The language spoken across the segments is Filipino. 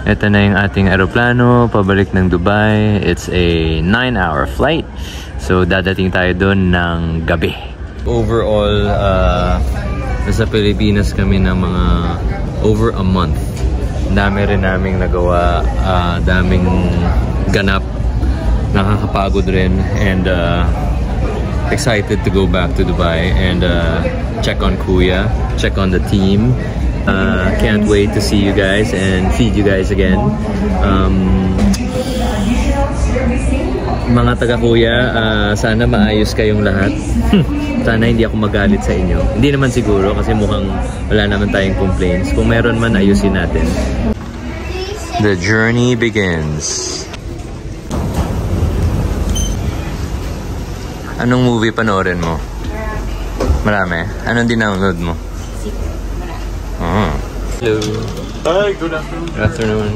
Ito na yung ating aeroplano, pabalik ng Dubai. It's a 9-hour flight. So, dadating tayo doon ng gabi. Overall, nasa Pilipinas kami ng mga over a month. Dami rin naming nagawa, daming ganap, nakakapagod rin, and excited to go back to Dubai and check on Kuya, check on the team. Can't wait to see you guys and feed you guys again. Mga taga-Kuya, sana maayos kayong lahat. Sana hindi ako magalit sa inyo. Hindi naman siguro kasi mukhang wala naman tayong complaints. Kung meron man, ayusin natin. The journey begins. Anong movie panoorin mo? Marami. Anong dinownload mo? Oh. Hello. Hi, good afternoon. Good afternoon.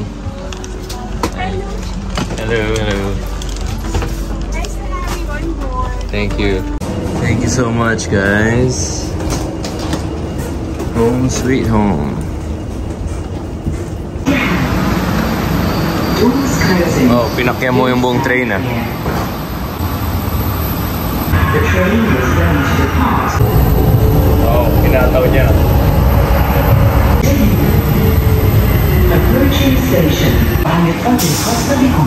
Hello, hello. Nice to have you on board. Thank you. Thank you so much, guys. Home sweet home. Oh, pinakya mo yung buong train, ah. Oh, pinataw niya. Approaching station. Costa Rica.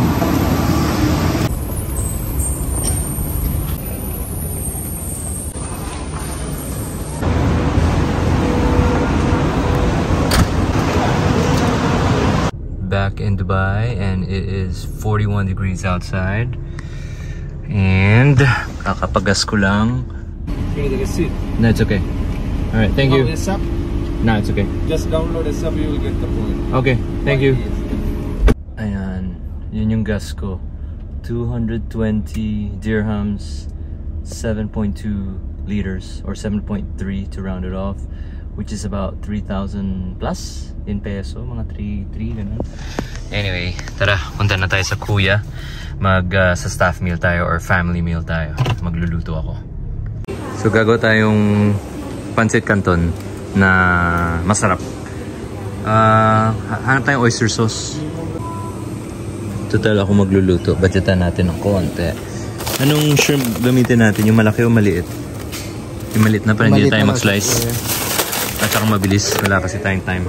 Back in Dubai, and it is 41 degrees outside. And kakapagas ko lang. Can you take a seat? No, it's okay. All right, thank you. This app? No, it's okay. Just download this app, you will get the point. Okay, thank you. Ayan, yun yung gas ko. 220 dirhams, 7.2 liters, or 7.3 to round it off, which is about 3,000 plus in peso, mga 3 ganun. Anyway, tara, punta na tayo sa Kuya. Sa staff meal tayo or family meal tayo. Magluluto ako. So gagawa tayong pancit canton na masarap. Hanap tayong oyster sauce. Total ako magluluto. Budgetan natin ng konti. Anong shrimp gamitin natin? Yung malaki o maliit? Yung maliit na para hindi tayo mag-slice. At saka mabilis. Wala kasi tayong time.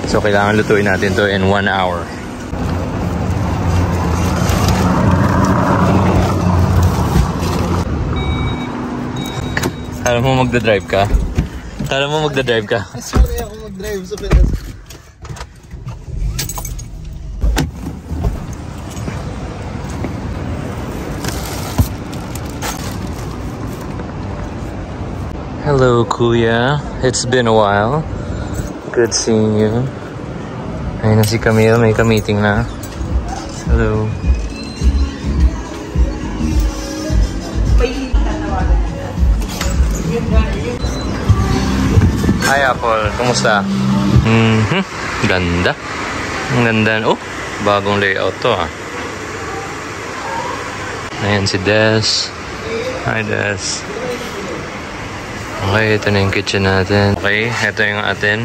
So, kailangan lutuin natin to in 1 hour. Kala mo magdadrive ka? Kala mo magdadrive ka? Sorry ako mag-drive sa Pinas. Hello, Kuya. It's been a while. Good seeing you. Ayun na si Camille, may ka-meeting na. Hello. Hi Apple, kumusta? Ganda. Ang ganda. Oh, bagong layout to, ah. Ayan si Des. Hi Des. Okay, ito na yung kitchen natin. Okay, ito yung atin.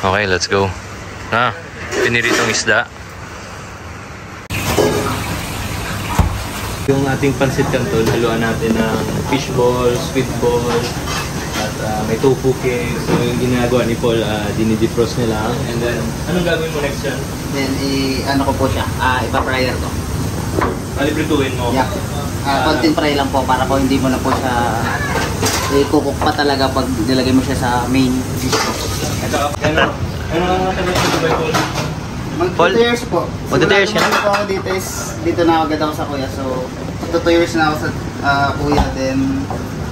Okay, let's go. Piniritong isda. Yung ating pancit canton, haluan natin ng fish ball, squid ball, at may tofu cake. So yung ginagawa ni Paul, dinidefrost niya lang. And then, anong gagawin mo next yan? Then, ano ko po siya, ipa-fryer to. Alibrituin mo? Yeah. Content fry lang po para po hindi mo na po siya i-cook pa talaga pag nilagay mo siya sa main dish po. Ano ang tagal sa Dubai, Paul? Mag 2 years po. Mag 2 years ka na? Po ako dito is, dito na agad ako sa Kuya. So, 2 years na ako sa Kuya. Then,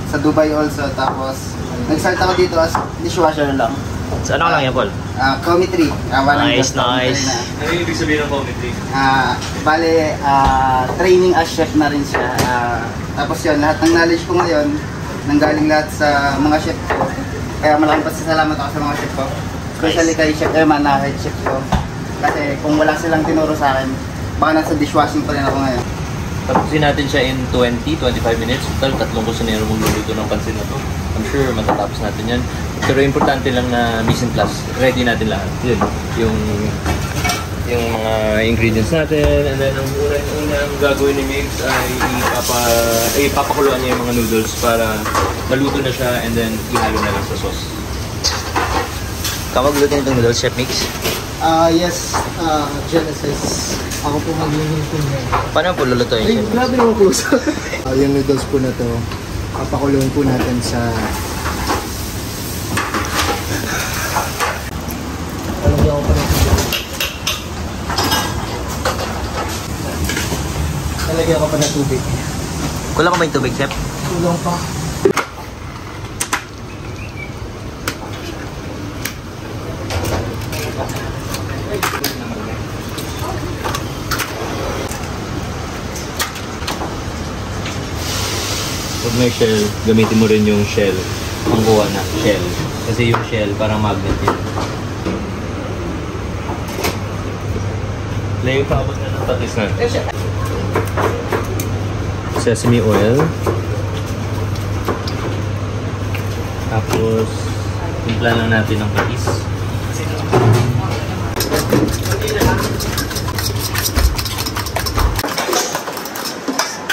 sa Dubai also. Tapos, nag-start ako dito as dishwasher lang. So, ano lang yan, Paul? Cometry. Nice. Ano yung ibig sabihin ng cometry? Bale, training as chef na rin siya. Tapos yun, lahat ng knowledge ko ngayon, nanggaling lahat sa mga chef ko. Kaya malaking pasasalamat ako sa mga chef ko. Especially kay Chef Eman na head chef ko. Kasi kung wala silang tinuro sa akin, baka nasa dishwashing pa rin ako ngayon. Tapusin natin siya in 20-25 minutes. Total, 3 kusinero magluluto ng pansit na to. I'm sure matatapos natin yan. Pero importante lang na mise en place. Ready natin lahat. Yun. Yung mga ingredients natin. And then, ang unang gagawin ni Migs ay ipapakuluan niya yung mga noodles para maluto na siya and then ihalo na lang sa sauce. Kamagluto nitong noodles, Chef Mix? Yes, Genesis. Ako po magluluto niya. Paano po lulutuin siya? Grabe naman po. Yung noodles po na to, papakuluin po natin sa... Nalagyan ko pa ng tubig. Kulang ka ba yung tubig, Chef? Kulang pa. Pag may shell, gamitin mo rin yung shell. Pangkuha na, shell. Kasi yung shell, parang magnet yun. Layo pa abot na ng patis na. Sesame oil. Tapos, timpla lang natin ng patis.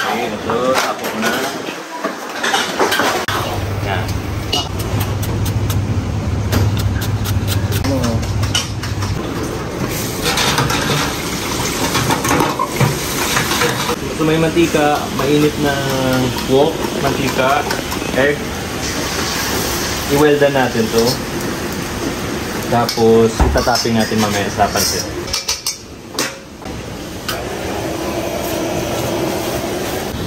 Okay, ito. Tapo ko na. Yan. So may mantika, mainit na wok, mantika, egg. I-weldan natin to. Tapos itatapping natin mamaya sa pansit.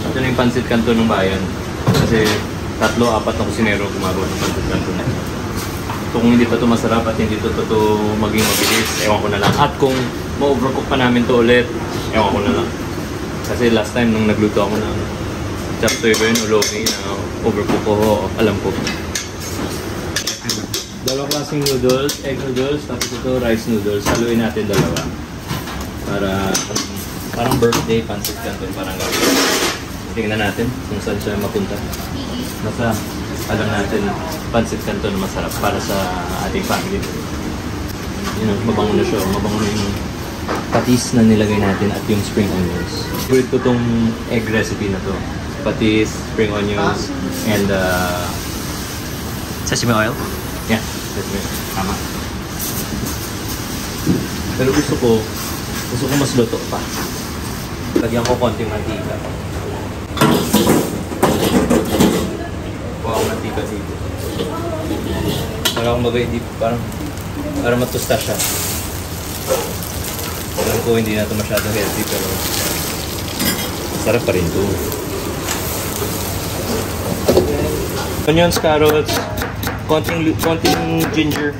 Ito na yung pansit kanto ng bayan. Kasi 3-4 na kusinero gumagawa ng pansit kanto na. So kung hindi pa ito masarap at hindi ito maging mabilis, ewan ko na lang. At kung ma-overcook pa namin to ulit, ewan ko na lang. Kasi last time nung nagluto ako ng chop suey o lomi na overcook ko, alam ko. Dalawang klaseng noodles, egg noodles, tapos ito rice noodles. Haluin natin dalawa. Para parang birthday pancit canton, parang gagawin. Tingnan natin kung saan siya mapunta. Basta alam natin pancit canton masarap para sa ating family. Yun, mabango na siya. Mabango na yung patis na nilagay natin at yung spring onions. Favorite ko tong egg recipe na to. Patis, spring onions, and sesame oil? Yeah, sesame. Tama. Pero gusto ko mas luto pa. Lagyan ko konting mantika. Wow, mantika dito. Para kung bagay dito, para matusta siya. Alam ko hindi na ito masyadong healthy pero sarap pa rin ito. Onions, carrots, konting ginger.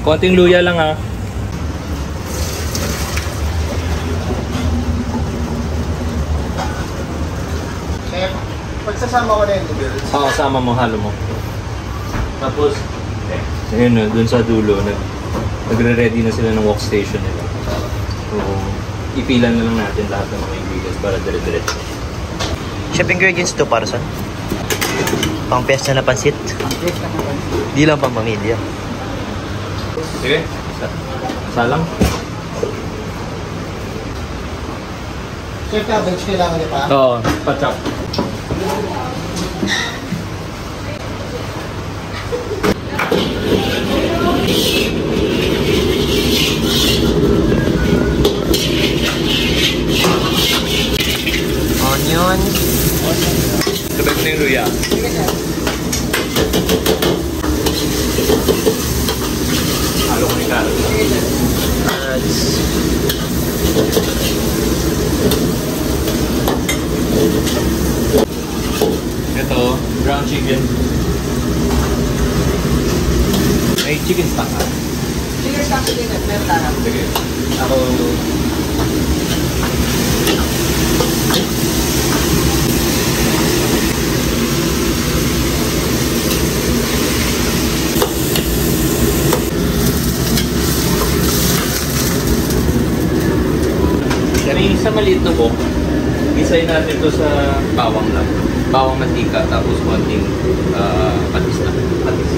Konting luya lang ha. Pagsasama ko na yung noodles. Oo, sama mo, halo mo. Tapos, ayun na, dun sa dulo, nagre-ready na sila ng workstation nila. So, ipilan na lang natin lahat ng mga ingredients para dire-diretso. Chef, ingredients to para saan? Pang piyesta na pansit? Di lang pang pamilya. Sige, salang. Chef, cabbage kailangan niya pa? Oo, pa-chop. Onion. Sabay ko na yung luya. Halo ko ni carrot. Ito, ground chicken. May chicken stock ha? Chicken stock din at meron tayo. Sige. Ako... maliit na buhok, isayin natin to sa bawang lang. Bawang mantika, tapos konting patis na. Patis.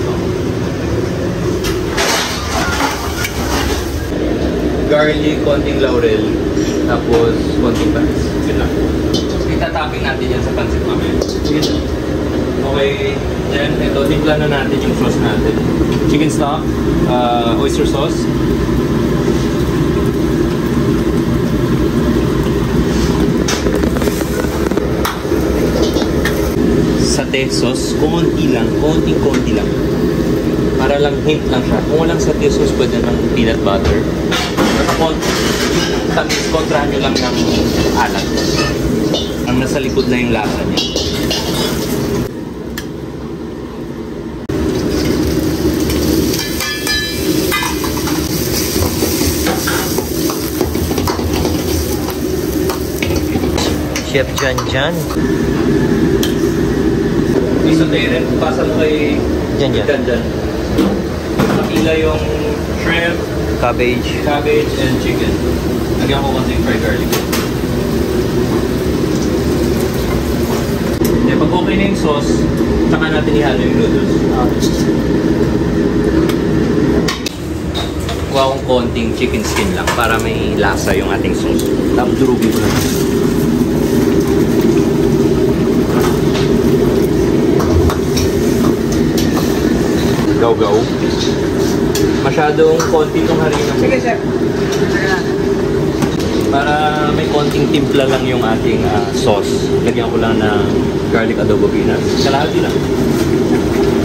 Garlic, konting laurel, tapos konting patis. Yun lang. Itataping natin yan sa pansit mamaya. Okay, then ito, timpla na natin yung sauce natin. Chicken stock, oyster sauce. Satay sauce, konti lang. Para lang hint lang siya. Kung walang satay sauce, pwede ng peanut butter. Tamis, kontrahan nyo lang ng alat. Ang nasa likod na yung lasa niya. Chef Jan. Isa tayo rin. Pasa mo kay Jan. Makila yung shrimp, Cabbage. and chicken. Lagyan ko konting fried garlic. Eh, pag okay na yung sauce, saka natin ihalo yung noodles. Kuha akong konting chicken skin lang para may lasa yung ating sauce. Tapos durugin ko lang. Gaw-gaw. Masyadong konti itong harina. Sige, chef. Para may konting timpla lang yung ating sauce. Lagyan ko lang ng garlic adobo peanuts. Kalahati lang.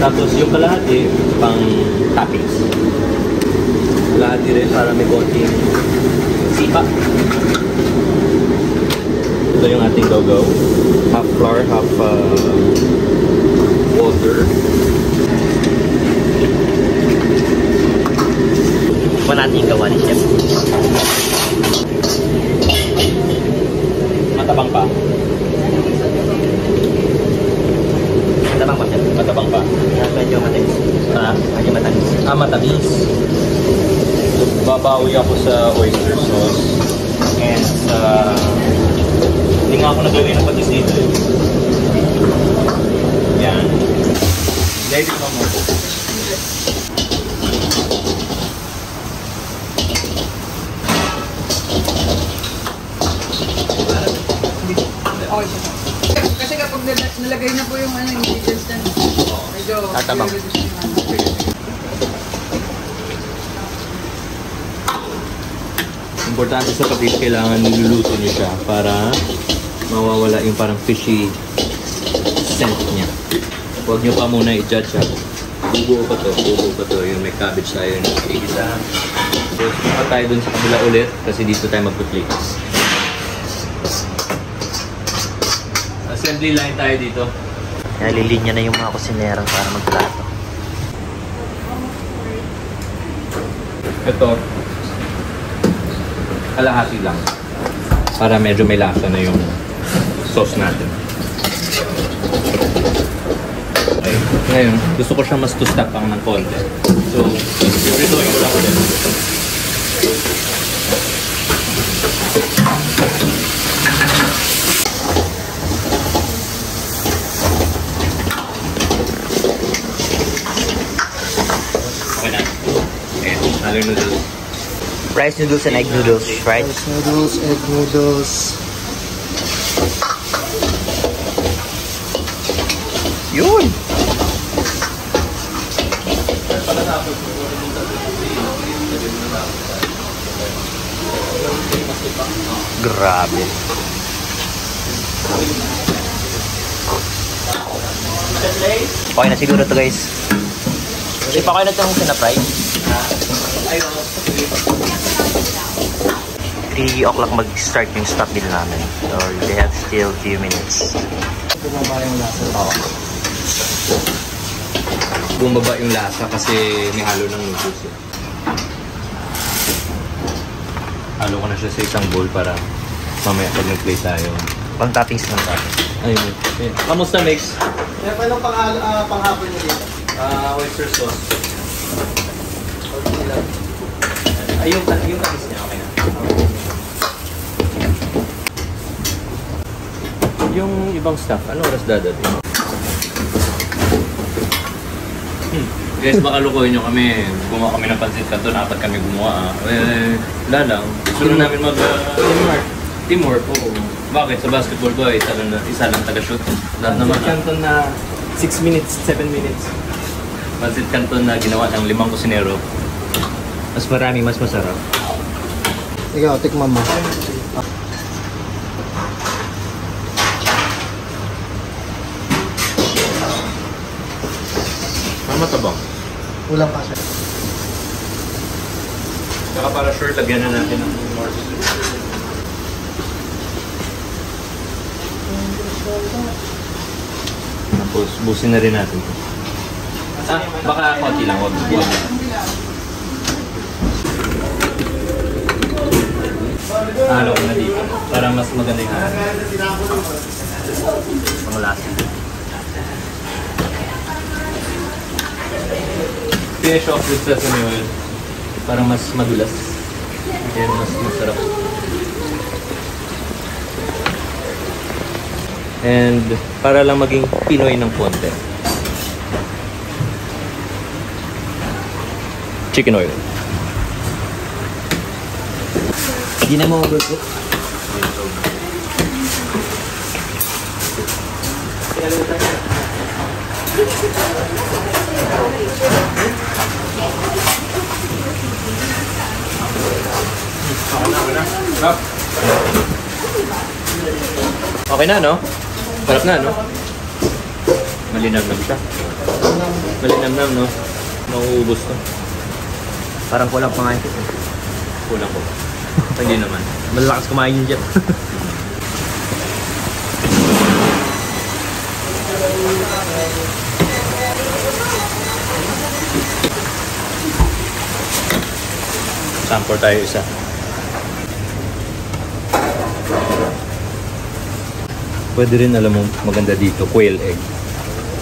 Tapos yung kalahati, pang toppings. Kalahati rin para may konting sipa. Ito yung ating gaw-gaw. Half flour, half water. Pa natin gawa ni Chef. Matabang pa. Matabang pa, Chef. Matabang pa. Medyo matamis. Medyo matamis. Matamis. So, babawi ako sa oyster sauce. And hindi nga ako naglagay ng patis dito eh. Yan. Dahil mo mo po. Okay siya. Kasi kapag nalagay na po yung ingredients na medyo Tatabang. Importante sa patis, kailangan niluluto niyo siya para mawawala yung parang fishy scent niya. Huwag niyo pa muna i-judge siya. Bubuo pa to. Yung may cabbage tayo yung isa. So, sumunod tayo dun sa kabila ulit kasi dito tayo magpuplikas. Assembly line tayo dito. Nalilinya na yung mga kusinero para magplato. Ito, kalahati lang. Para medyo may lasa na yung sauce natin. Okay. Ngayon, gusto ko siyang mas tustapang ng konti. So, prituin ko lang ulit. Okay na. Okay, halo yung noodles. Rice noodles and egg noodles, right? Rice noodles, egg noodles. Yun! Grabe. Okay na siguro to guys. Kasi pa kayo na itong sinapry. 3 o'clock mag-start yung stop bill namin. So they have still few minutes. Oo. Bumaba yung lasa kasi may halo ng noodles. Halo ko na siya sa isang bowl para mamaya pag nag-play tayo. Pang toppings lang tayo. Ayun. Okay. Kamusta, Mix? Kaya pa nung panghapon niyo dito? Oyster sauce. Ay, yung tamis niya, okay na. Yung ibang staff, ano oras dadating? Guys, baka lukuhin nyo kami. Gumawa kami ng pansit kanton, apat kami gumawa. Wala lang. Gusto na namin mag... teamwork, oo. Bakit? Sa basketball ko, isa lang taga-shoot. Lahat naman. Canton na 6 minutes, 7 minutes. Pansit kanton na ginawa ng 5 kusinero. Mas marami, mas masarap. Ikaw, tikman mo. Matabang. Ulang pa siya. Saka para sure, lagyan na natin ng more. Tapos, busin na rin natin. Baka konti lang. Wag. Halo ko na dito. Para mas maganda yung halo. Panglasa. Finish off with sesame oil para mas madulas and mas masarap. And para lang maging Pinoy ng konti, chicken oil. Hindi na mo overcook. Okay na, no? Sarap na, no? Malinamnam siya. Malinamnam, no? Mauubos to. Parang kulang pa nga ito. Kulang ko. Hindi naman. Malakas kumain yun dyan. Sample tayo isa. Pwede rin, alam mo, maganda dito, quail egg.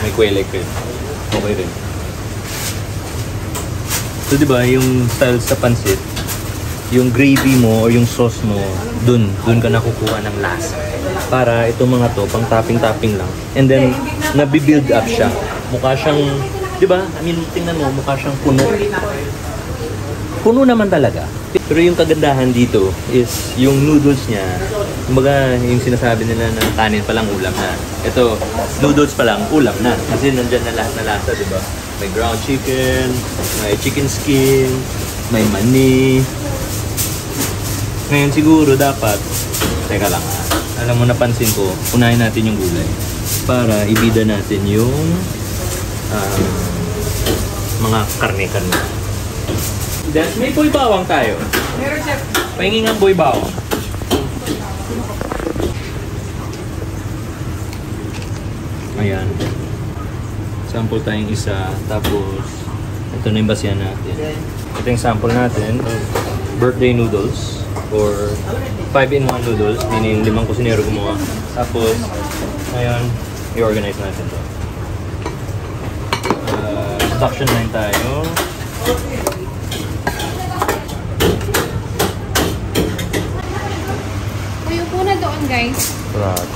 May quail egg rin. Okay rin. So, di ba, yung style sa pansit, yung gravy mo or yung sauce mo, dun ka nakukuha ng lasa. Para itong mga to, pang topping-topping lang. And then, nabibuild up siya. Mukha siyang, di ba? I mean, tingnan mo, mukha siyang puno. Puno naman talaga. Pero yung kagandahan dito is yung noodles niya, kumbaga yung sinasabi nila na kanin pa lang ulam na. Ito, noodles pa lang ulam na. Kasi nandyan na lahat na lasa, di ba? May ground chicken, may chicken skin, may mani. Ngayon siguro dapat, teka lang, alam mo napansin ko, unahin natin yung gulay para ibida natin yung mga karne-karne. Des, may boy bawang tayo. Meron, chef. Pahingin nga boy bawang. Ayan. Sample tayong isa. Tapos, ito na yung basihan natin. Ito yung sample natin. Birthday noodles. Or 5-in-1 noodles. Meaning 5 kusinero gumawa. Tapos, ngayon, i-organize natin ito. Production line tayo. Upo na doon, guys. Right.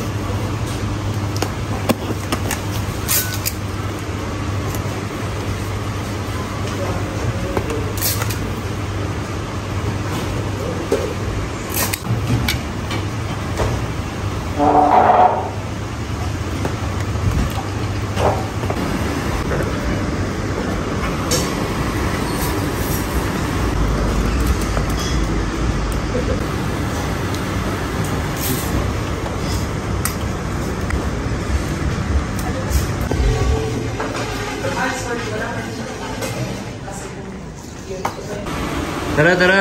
Tara, tara.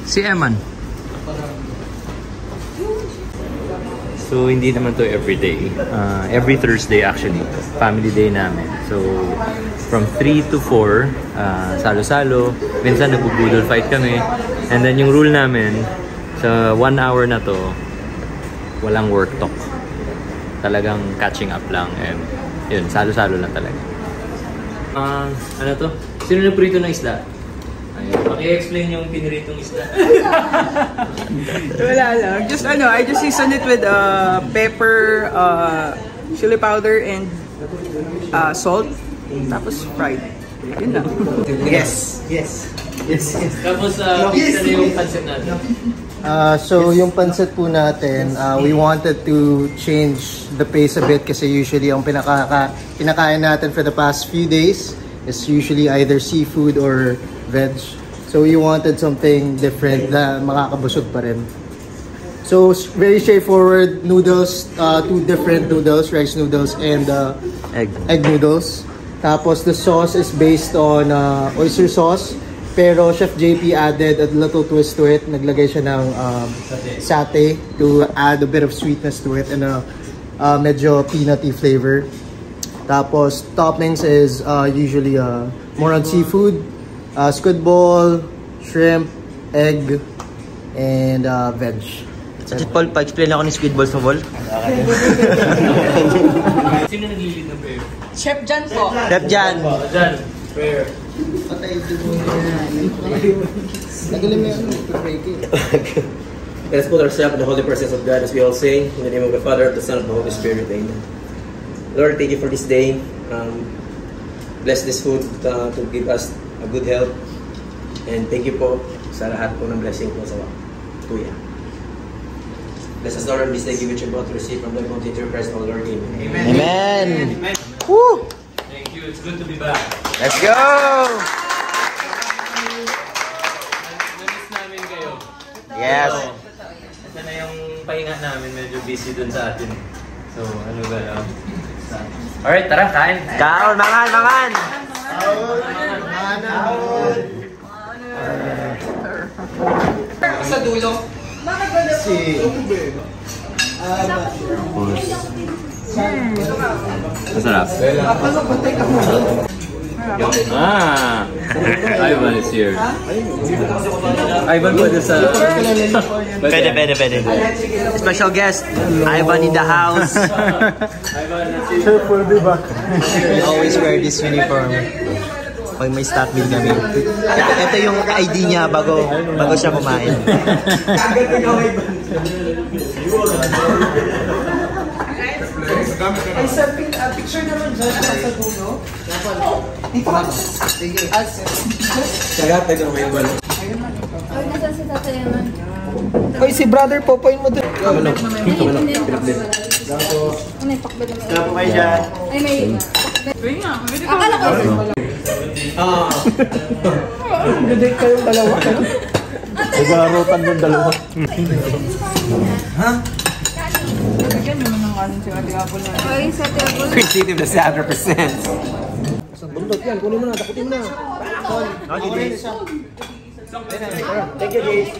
Si Eman. So, hindi naman to everyday. Every Thursday actually. Family day namin. So, from 3 to 4, salo-salo. Minsan nagbubudol fight kami. And then yung rule namin, sa 1 hour na to, walang work talk. talagang catching up lang. And yun, salo-salo lang talaga. Ano to? Sino nagprito ng isda? Paki-explain yung piniritong isda. Wala lang. Just I just season it with pepper, chili powder, and salt. Tapos fried. Yun lang. Yes. Tapos, pizza na yung pancit natin. So yung pancit po natin, we wanted to change the pace a bit kasi usually ang pinakain natin for the past few days is usually either seafood or veg. So we wanted something different na makakabusog pa rin. So very straightforward noodles, two different noodles, rice noodles and egg noodles. Tapos the sauce is based on oyster sauce. Pero Chef JP added a little twist to it. Naglagay siya ng satay to add a bit of sweetness to it and medyo peanutty flavor. Tapos toppings is usually more on seafood, squid ball, shrimp, egg, and veg. Sa Paul, pa-explain ako ni squid balls mo, Paul. Sino naglilid ng prayer? Chef Jan po. Chef Jan. Jan, prayer. Let us put ourselves in the holy presence of God as we all say, in the name of the Father, of the Son, of the Holy Spirit. Amen. Lord, thank you for this day. Bless this food to give us a good health. And thank you po sa lahat po ng blessing po sa Kuya. Bless us, Lord, on this day, give it your blood to receive from the bounty of Christ, our Lord. Amen. Amen. Amen. Woo! Thank you. It's good to be back. Let's go! Namiss namin kayo. Yes. Ito na yung pahinga namin. Medyo busy dun sa atin. So, ano ba lang? Alright, tara, kain. Kaon, mangan! Sa dulo. Masarap. Ivan is here. Ivan pwede sa... Pwede. Special guest, Ivan in the house. We always wear this uniform pag may staff meal kami. Ito yung ID niya bago siya kumain. Ay, sir, picture naman dyan sa dulo. Dito ka. Sige. Ay, nasa si Tatay naman. Oy, si brother Popoy mo doon. Ano yung pakbet naman? Kaya po kayo dyan. Ay, may pakbet. Akala ko. Good kayong dalawa. Nagarotan yung dalawa. Ha? Lagyan naman ng kanin si Ate Apple na. Ay, sa table. Creative na 100%. Isang bundok yan. Kunin mo na. Dakutin mo na. Okay, Thank you, Jace.